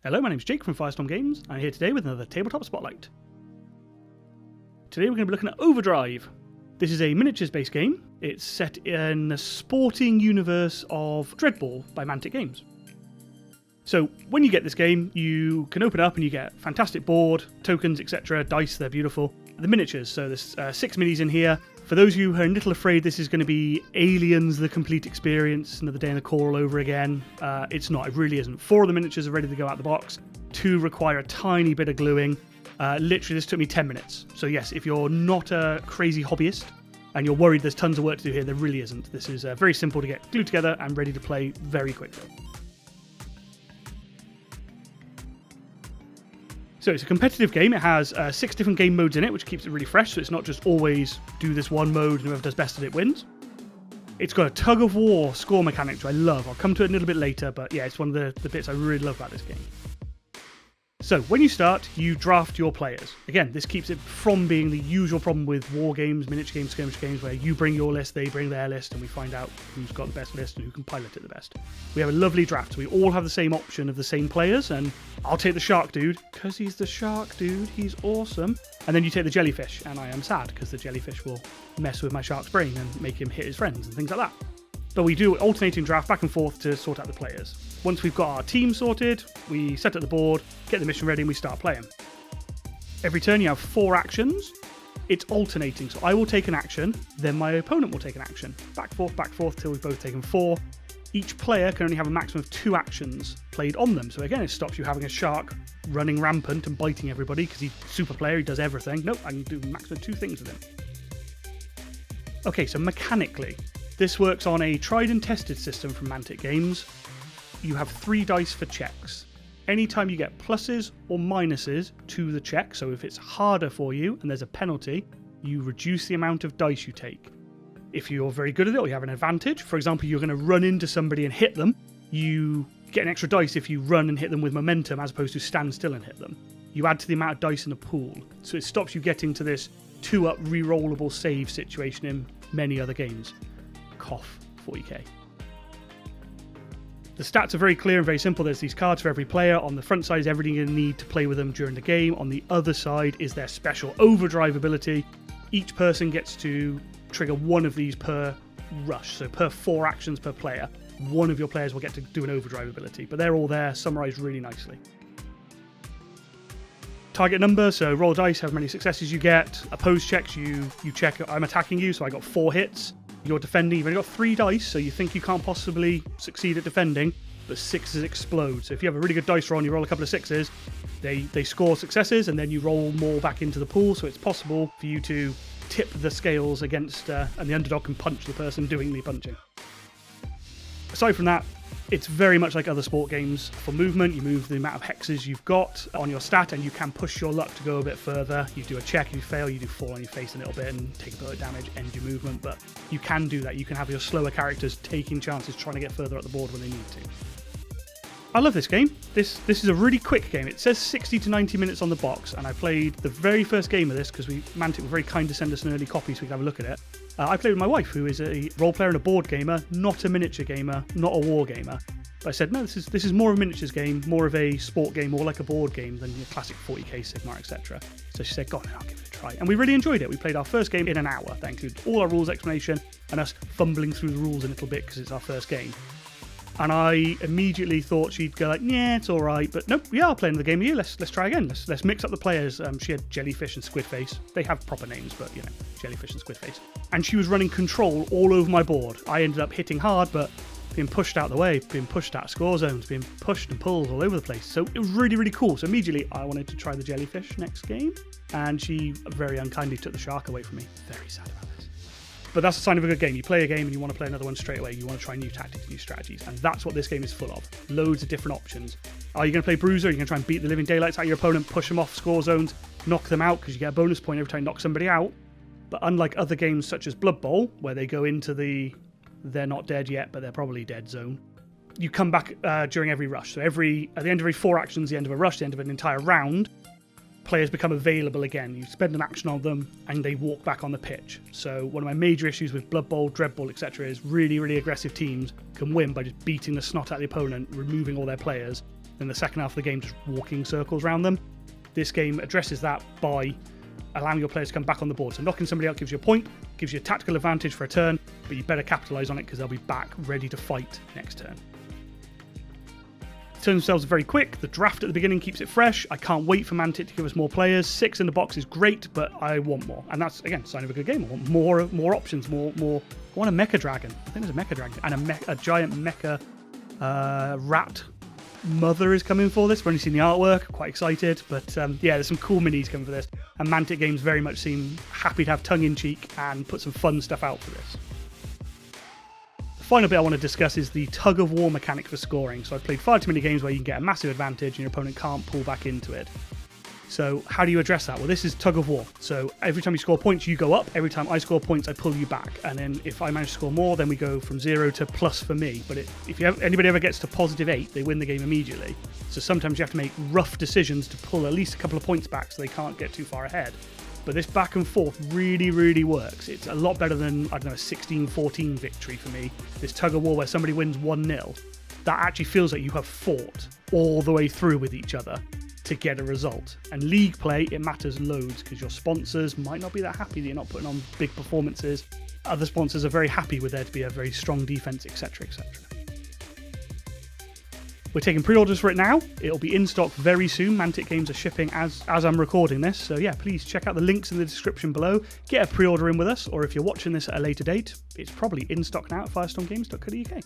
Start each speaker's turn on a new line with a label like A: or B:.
A: Hello, my name's Jake from Firestorm Games. I'm here today with another Tabletop Spotlight. Today we're going to be looking at Overdrive. This is a miniatures-based game. It's set in the sporting universe of Dreadball by Mantic Games. So when you get this game, you can open it up and you get fantastic board, tokens, etc., dice, they're beautiful. The miniatures, so there's 6 minis in here. For those of you who are a little afraid this is going to be Aliens, the complete experience, another day in the core all over again, it's not, it really isn't. 4 of the miniatures are ready to go out the box. 2 require a tiny bit of gluing. Literally, this took me 10 minutes. So yes, if you're not a crazy hobbyist and you're worried there's tons of work to do here, there really isn't. This is very simple to get glued together and ready to play very quickly. So it's a competitive game. It has 6 different game modes in it, which keeps it really fresh. So it's not just always do this one mode and whoever does best at it wins. It's got a tug of war score mechanic, which I love. I'll come to it a little bit later, but yeah, it's one of the bits I really love about this game. So when you start, you draft your players. Again, this keeps it from being the usual problem with war games, miniature games, skirmish games, where you bring your list, they bring their list, and we find out who's got the best list and who can pilot it the best. We have a lovely draft. So we all have the same option of the same players, and I'll take the shark dude, because he's the shark dude, he's awesome. And then you take the jellyfish, and I am sad, because the jellyfish will mess with my shark's brain and make him hit his friends and things like that. But we do alternating draft back and forth to sort out the players. Once we've got our team sorted, we set up the board, get the mission ready, and we start playing. Every turn you have 4 actions. It's alternating, so I will take an action, then my opponent will take an action. Back, forth, till we've both taken 4. Each player can only have a maximum of 2 actions played on them. So again, it stops you having a shark running rampant and biting everybody, because he's a super player, he does everything. Nope, I can do a maximum of 2 things with him. Okay, so mechanically, this works on a tried and tested system from Mantic Games. You have 3 dice for checks. Anytime you get pluses or minuses to the check, so if it's harder for you and there's a penalty, you reduce the amount of dice you take. If you're very good at it or you have an advantage, for example, you're going to run into somebody and hit them, you get an extra dice if you run and hit them with momentum as opposed to stand still and hit them. You add to the amount of dice in the pool, so it stops you getting to this 2-up re-rollable save situation in many other games. Cough, 40k. The stats are very clear and very simple. There's these cards for every player. On the front side is everything you need to play with them during the game. On the other side is their special overdrive ability. Each person gets to trigger 1 of these per rush. So per 4 actions per player, 1 of your players will get to do an overdrive ability. But they're all there, summarized really nicely. Target number, so roll dice, however many successes you get. Opposed checks, you check, I'm attacking you, so I got 4 hits. You're defending, you've only got 3 dice, so you think you can't possibly succeed at defending, but 6s explode. So if you have a really good dice roll and you roll a couple of 6s, they score successes, and then you roll more back into the pool, so it's possible for you to tip the scales against, and the underdog can punch the person doing the punching. Aside from that, it's very much like other sport games. For movement, you move the amount of hexes you've got on your stat, and you can push your luck to go a bit further. You do a check, if you fail, you do fall on your face a little bit and take a bit of damage, end your movement, but you can do that. You can have your slower characters taking chances, trying to get further up the board when they need to. I love this game. This is a really quick game. It says 60 to 90 minutes on the box, and I played the very first game of this because Mantic were very kind to send us an early copy so we could have a look at it. I played with my wife, who is a role player and a board gamer, not a miniature gamer, not a war gamer. But I said, no, this is more of a miniatures game, more of a sport game, more like a board game than your classic 40k Sigmar, etc. So she said, go on, I'll give it a try. And we really enjoyed it. We played our first game in an hour. That included all our rules explanation and us fumbling through the rules a little bit because it's our first game. And I immediately thought she'd go like, yeah, it's all right. But nope, we are playing the game here. Let's try again. Let's mix up the players. She had Jellyfish and Squidface. They have proper names, but you know, Jellyfish and Squidface. And she was running control all over my board. I ended up hitting hard, but being pushed out the way, being pushed out of score zones, being pushed and pulled all over the place. So it was really, really cool. So immediately I wanted to try the jellyfish next game, and she very unkindly took the shark away from me. Very sad about this. But that's a sign of a good game. You play a game and you want to play another one straight away. You want to try new tactics, new strategies. And that's what this game is full of. Loads of different options. Are you going to play Bruiser? Are you going to try and beat the living daylights out of your opponent, push them off score zones, knock them out because you get a bonus point every time you knock somebody out? But unlike other games such as Blood Bowl, where they go into the they're not dead yet, but they're probably dead zone, you come back during every rush. So at the end of every 4 actions, the end of a rush, the end of an entire round, players become available again. You spend an action on them and they walk back on the pitch. So one of my major issues with Blood Bowl, Dread Bowl, etc. is really, really aggressive teams can win by just beating the snot out of the opponent, removing all their players, then the second half of the game just walking circles around them. This game addresses that by allowing your players to come back on the board. So knocking somebody out gives you a point, gives you a tactical advantage for a turn, but you better capitalise on it because they'll be back ready to fight next turn. Turns themselves very quick. The draft at the beginning keeps it fresh. I can't wait for Mantic to give us more players. 6 in the box is great, but I want more. And that's, again, a sign of a good game. I want more options, more. I want a mecha dragon. I think there's a mecha dragon. And a giant mecha rat mother is coming for this. I've only seen the artwork. Quite excited. But yeah, there's some cool minis coming for this. And Mantic Games very much seem happy to have tongue-in-cheek and put some fun stuff out for this. Final bit I want to discuss is the tug-of-war mechanic for scoring. So I've played far too many games where you can get a massive advantage and your opponent can't pull back into it. So how do you address that? Well, this is tug-of-war. So every time you score points, you go up. Every time I score points, I pull you back. And then if I manage to score more, then we go from 0 to plus for me. But if anybody ever gets to +8, they win the game immediately. So sometimes you have to make rough decisions to pull at least a couple of points back so they can't get too far ahead. But this back and forth really, really works. It's a lot better than, I don't know, a 16-14 victory for me. This tug-of-war where somebody wins 1-0, that actually feels like you have fought all the way through with each other to get a result. And league play, it matters loads because your sponsors might not be that happy that you're not putting on big performances. Other sponsors are very happy with there to be a very strong defense, etc., etc. We're taking pre-orders for it now. It'll be in stock very soon. Mantic Games are shipping as I'm recording this. So yeah, please check out the links in the description below. Get a pre-order in with us, or if you're watching this at a later date, it's probably in stock now at firestormgames.co.uk.